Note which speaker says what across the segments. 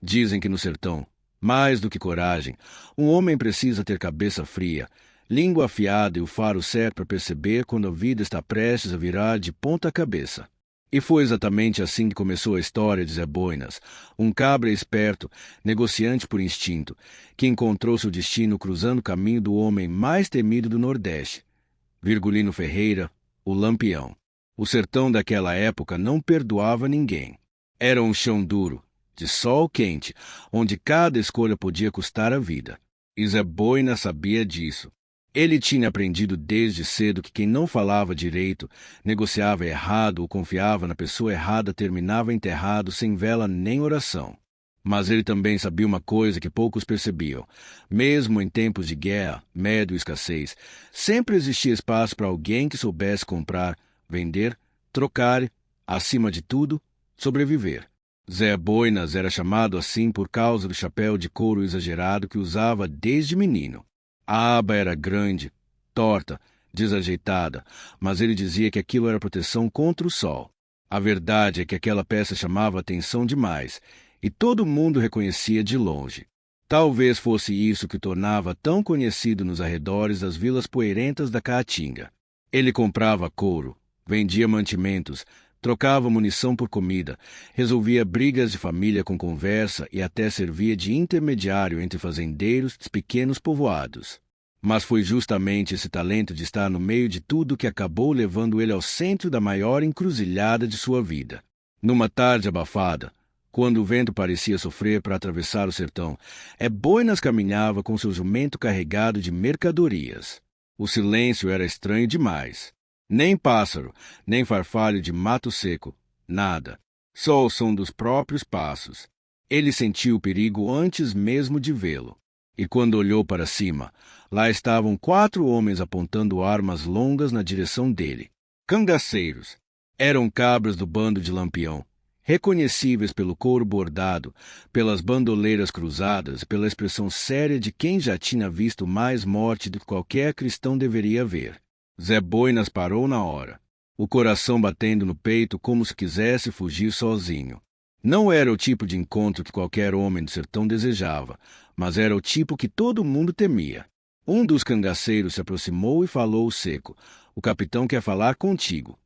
Speaker 1: Dizem que no sertão, mais do que coragem, um homem precisa ter cabeça fria, língua afiada e o faro certo para perceber quando a vida está prestes a virar de ponta cabeça. E foi exatamente assim que começou a história de Zé Boinas, um cabra esperto, negociante por instinto, que encontrou seu destino cruzando o caminho do homem mais temido do Nordeste, Virgulino Ferreira, o Lampião. O sertão daquela época não perdoava ninguém. Era um chão duro, de sol quente, onde cada escolha podia custar a vida. E Zé Boinas sabia disso. Ele tinha aprendido desde cedo que quem não falava direito, negociava errado ou confiava na pessoa errada terminava enterrado sem vela nem oração. Mas ele também sabia uma coisa que poucos percebiam. Mesmo em tempos de guerra, medo e escassez, sempre existia espaço para alguém que soubesse comprar, vender, trocar, acima de tudo, sobreviver. Zé Boinas era chamado assim por causa do chapéu de couro exagerado que usava desde menino. A aba era grande, torta, desajeitada, mas ele dizia que aquilo era proteção contra o sol. A verdade é que aquela peça chamava atenção demais, e todo mundo reconhecia de longe. Talvez fosse isso que o tornava tão conhecido nos arredores das vilas poeirentas da Caatinga. Ele comprava couro, vendia mantimentos, trocava munição por comida, resolvia brigas de família com conversa e até servia de intermediário entre fazendeiros dos pequenos povoados. Mas foi justamente esse talento de estar no meio de tudo que acabou levando ele ao centro da maior encruzilhada de sua vida. Numa tarde abafada, quando o vento parecia sofrer para atravessar o sertão, Boinas caminhava com seu jumento carregado de mercadorias. O silêncio era estranho demais. Nem pássaro, nem farfalho de mato seco, nada. Só o som dos próprios passos. Ele sentiu o perigo antes mesmo de vê-lo. E quando olhou para cima, lá estavam 4 homens apontando armas longas na direção dele. Cangaceiros. Eram cabras do bando de Lampião, reconhecíveis pelo couro bordado, pelas bandoleiras cruzadas e pela expressão séria de quem já tinha visto mais morte do que qualquer cristão deveria ver. Zé Boinas parou na hora, o coração batendo no peito como se quisesse fugir sozinho. Não era o tipo de encontro que qualquer homem do sertão desejava, mas era o tipo que todo mundo temia. Um dos cangaceiros se aproximou e falou seco: "O capitão quer falar contigo."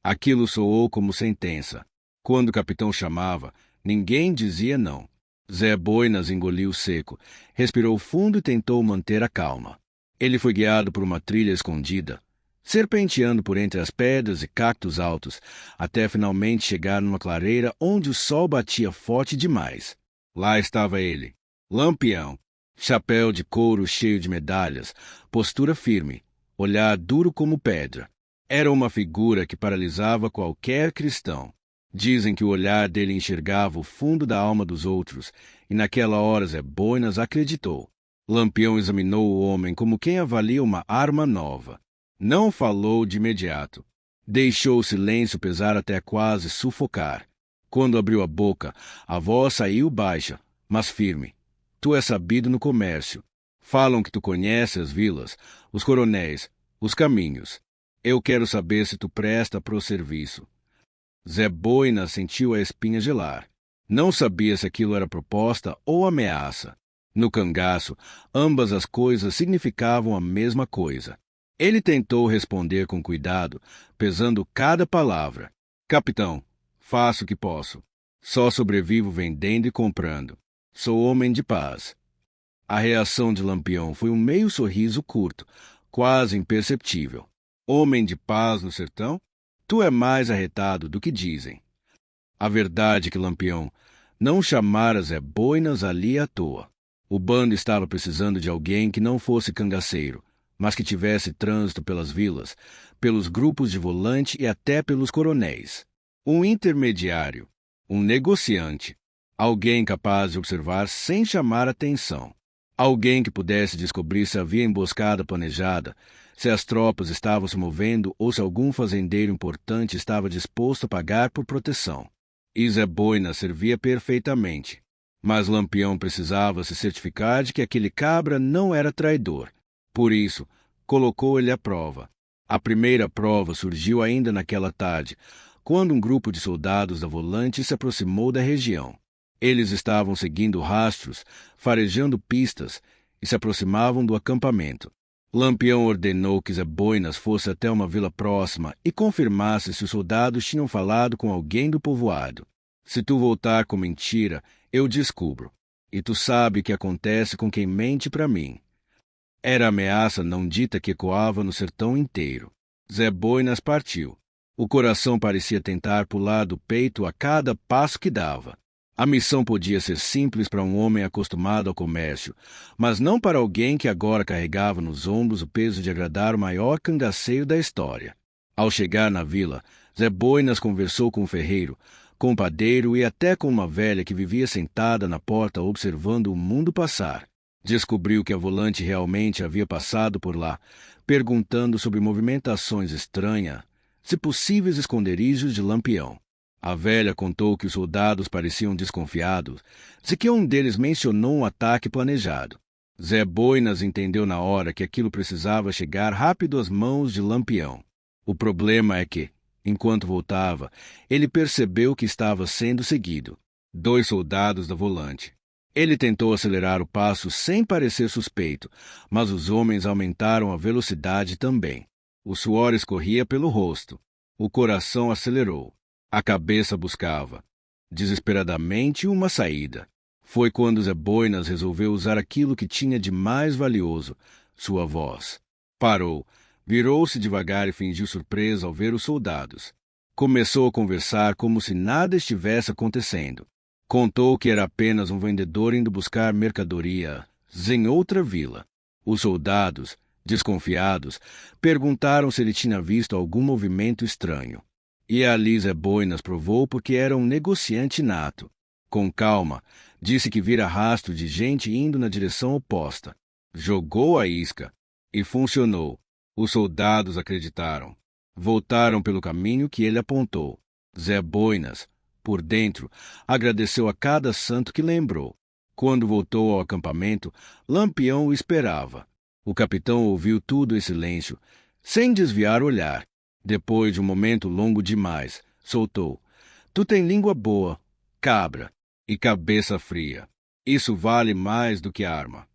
Speaker 1: Aquilo soou como sentença. Quando o capitão chamava, ninguém dizia não. Zé Boinas engoliu seco, respirou fundo e tentou manter a calma. Ele foi guiado por uma trilha escondida, serpenteando por entre as pedras e cactos altos, até finalmente chegar numa clareira onde o sol batia forte demais. Lá estava ele, Lampião, chapéu de couro cheio de medalhas, postura firme, olhar duro como pedra. Era uma figura que paralisava qualquer cristão. Dizem que o olhar dele enxergava o fundo da alma dos outros, e naquela hora Zé Boinas acreditou. Lampião examinou o homem como quem avalia uma arma nova. Não falou de imediato. Deixou o silêncio pesar até quase sufocar. Quando abriu a boca, a voz saiu baixa, mas firme. "Tu és sabido no comércio. Falam que tu conheces as vilas, os coronéis, os caminhos. Eu quero saber se tu presta pro serviço." Zé Boinas sentiu a espinha gelar. Não sabia se aquilo era proposta ou ameaça. No cangaço, ambas as coisas significavam a mesma coisa. Ele tentou responder com cuidado, pesando cada palavra. "Capitão, faço o que posso. Só sobrevivo vendendo e comprando. Sou homem de paz." A reação de Lampião foi um meio sorriso curto, quase imperceptível. "Homem de paz no sertão? Tu é mais arretado do que dizem." A verdade é que Lampião não chamara Zé Boinas ali à toa. O bando estava precisando de alguém que não fosse cangaceiro, mas que tivesse trânsito pelas vilas, pelos grupos de volante e até pelos coronéis. Um intermediário, um negociante, alguém capaz de observar sem chamar atenção. Alguém que pudesse descobrir se havia emboscada planejada, se as tropas estavam se movendo ou se algum fazendeiro importante estava disposto a pagar por proteção. E Zé Boinas servia perfeitamente. Mas Lampião precisava se certificar de que aquele cabra não era traidor. Por isso, colocou ele à prova. A primeira prova surgiu ainda naquela tarde, quando um grupo de soldados da volante se aproximou da região. Eles estavam seguindo rastros, farejando pistas, e se aproximavam do acampamento. Lampião ordenou que Zé Boinas fosse até uma vila próxima e confirmasse se os soldados tinham falado com alguém do povoado. Se tu voltar com mentira, eu descubro. E tu sabe o que acontece com quem mente para mim. Era a ameaça não dita que ecoava no sertão inteiro. Zé Boinas partiu. O coração parecia tentar pular do peito a cada passo que dava. A missão podia ser simples para um homem acostumado ao comércio, mas não para alguém que agora carregava nos ombros o peso de agradar o maior cangaceiro da história. Ao chegar na vila, Zé Boinas conversou com o ferreiro, com o padeiro e até com uma velha que vivia sentada na porta observando o mundo passar. Descobriu que a volante realmente havia passado por lá, perguntando sobre movimentações estranhas, se possíveis esconderijos de Lampião. A velha contou que os soldados pareciam desconfiados, e que um deles mencionou um ataque planejado. Zé Boinas entendeu na hora que aquilo precisava chegar rápido às mãos de Lampião. O problema é que, enquanto voltava, ele percebeu que estava sendo seguido. 2 soldados da volante. Ele tentou acelerar o passo sem parecer suspeito, mas os homens aumentaram a velocidade também. O suor escorria pelo rosto. O coração acelerou. A cabeça buscava, desesperadamente, uma saída. Foi quando Zé Boinas resolveu usar aquilo que tinha de mais valioso, sua voz. Parou, virou-se devagar e fingiu surpresa ao ver os soldados. Começou a conversar como se nada estivesse acontecendo. Contou que era apenas um vendedor indo buscar mercadoria em outra vila. Os soldados, desconfiados, perguntaram se ele tinha visto algum movimento estranho. E ali Zé Boinas provou porque era um negociante nato. Com calma, disse que vira rastro de gente indo na direção oposta. Jogou a isca. E funcionou. Os soldados acreditaram. Voltaram pelo caminho que ele apontou. Zé Boinas, por dentro, agradeceu a cada santo que lembrou. Quando voltou ao acampamento, Lampião o esperava. O capitão ouviu tudo em silêncio, sem desviar o olhar. Depois de um momento longo demais, soltou. Tu tem língua boa, cabra, e cabeça fria. Isso vale mais do que arma.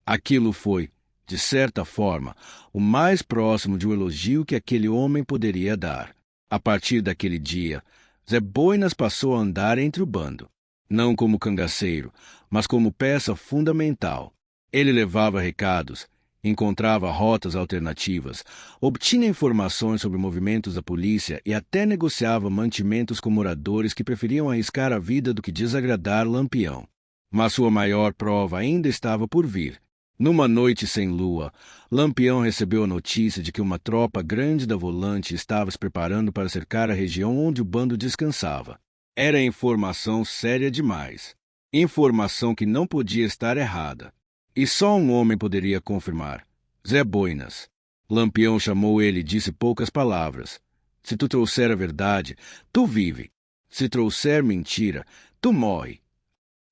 Speaker 1: Aquilo foi, de certa forma, o mais próximo de um elogio que aquele homem poderia dar. A partir daquele dia, Zé Boinas passou a andar entre o bando. Não como cangaceiro, mas como peça fundamental. Ele levava recados, encontrava rotas alternativas, obtinha informações sobre movimentos da polícia e até negociava mantimentos com moradores que preferiam arriscar a vida do que desagradar Lampião. Mas sua maior prova ainda estava por vir. Numa noite sem lua, Lampião recebeu a notícia de que uma tropa grande da volante estava se preparando para cercar a região onde o bando descansava. Era informação séria demais. Informação que não podia estar errada. E só um homem poderia confirmar. Zé Boinas. Lampião chamou ele e disse poucas palavras. Se tu trouxer a verdade, tu vive. Se trouxer mentira, tu morre.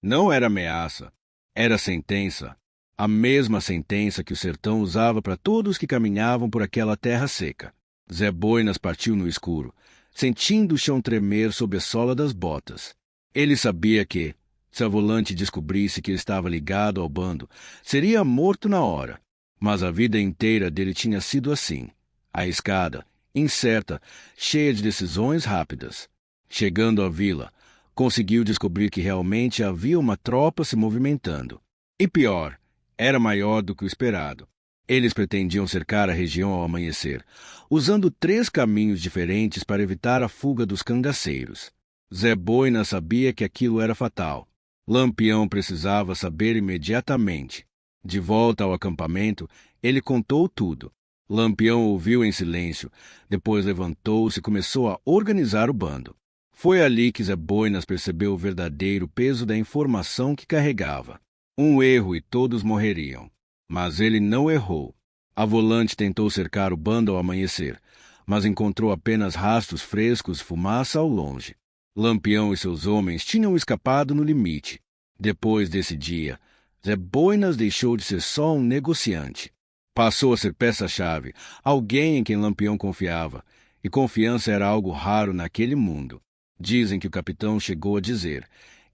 Speaker 1: Não era ameaça. Era sentença. A mesma sentença que o sertão usava para todos que caminhavam por aquela terra seca. Zé Boinas partiu no escuro, sentindo o chão tremer sob a sola das botas. Ele sabia que, se a volante descobrisse que estava ligado ao bando, seria morto na hora. Mas a vida inteira dele tinha sido assim. Arriscada, incerta, cheia de decisões rápidas. Chegando à vila, conseguiu descobrir que realmente havia uma tropa se movimentando. E pior, era maior do que o esperado. Eles pretendiam cercar a região ao amanhecer, usando 3 caminhos diferentes para evitar a fuga dos cangaceiros. Zé Boinas sabia que aquilo era fatal. Lampião precisava saber imediatamente. De volta ao acampamento, ele contou tudo. Lampião ouviu em silêncio, depois levantou-se e começou a organizar o bando. Foi ali que Zé Boinas percebeu o verdadeiro peso da informação que carregava. Um erro e todos morreriam. Mas ele não errou. A volante tentou cercar o bando ao amanhecer, mas encontrou apenas rastros frescos de fumaça ao longe. Lampião e seus homens tinham escapado no limite. Depois desse dia, Zé Boinas deixou de ser só um negociante. Passou a ser peça-chave, alguém em quem Lampião confiava, e confiança era algo raro naquele mundo. Dizem que o capitão chegou a dizer: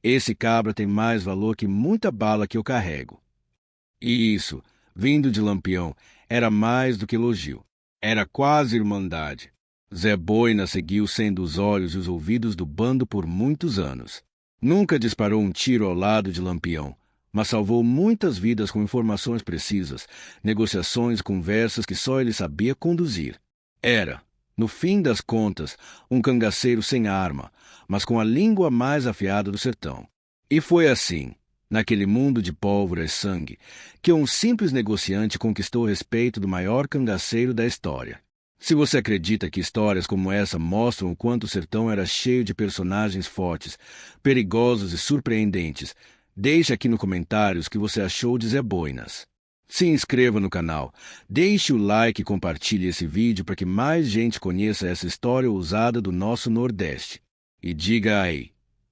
Speaker 1: Esse cabra tem mais valor que muita bala que eu carrego. E isso, vindo de Lampião, era mais do que elogio. Era quase irmandade. Zé Boina seguiu sendo os olhos e os ouvidos do bando por muitos anos. Nunca disparou um tiro ao lado de Lampião, mas salvou muitas vidas com informações precisas, negociações e conversas que só ele sabia conduzir. Era, no fim das contas, um cangaceiro sem arma, mas com a língua mais afiada do sertão. E foi assim, naquele mundo de pólvora e sangue, que um simples negociante conquistou o respeito do maior cangaceiro da história. Se você acredita que histórias como essa mostram o quanto o sertão era cheio de personagens fortes, perigosos e surpreendentes, deixe aqui nos comentários o que você achou de Zé Boinas. Se inscreva no canal, deixe o like e compartilhe esse vídeo para que mais gente conheça essa história ousada do nosso Nordeste. E diga aí,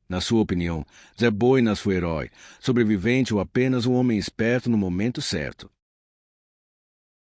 Speaker 1: na sua opinião, Zé Boinas foi herói, sobrevivente ou apenas um homem esperto no momento certo?